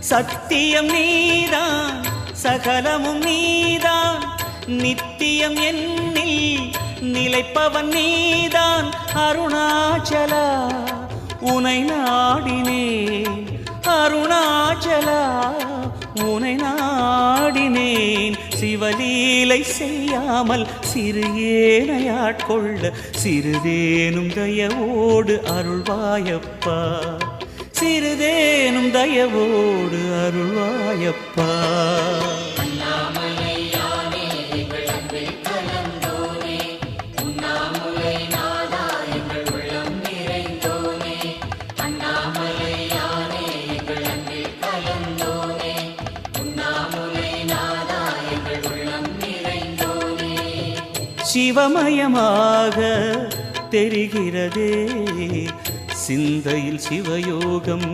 சத்தியம் நீதான் சகலமும் நீதான் நித்தியம் என்னில் நிலைப்பவன் நீதான் அருணாச்சலா உனை நாடினேன் அருணாச்சலா உனை நாடினேன் சிவலீலை செய்யாமல் சிறு ஏனையாட்கொள்ள சிறிதேனும் தயவோடு அருள்வாயப்பா சிறிதேனும் தயவோடு அருள்வாயப்பா சிவமயமாக தெரிகிறதே சிந்தையில் சிவயோகம்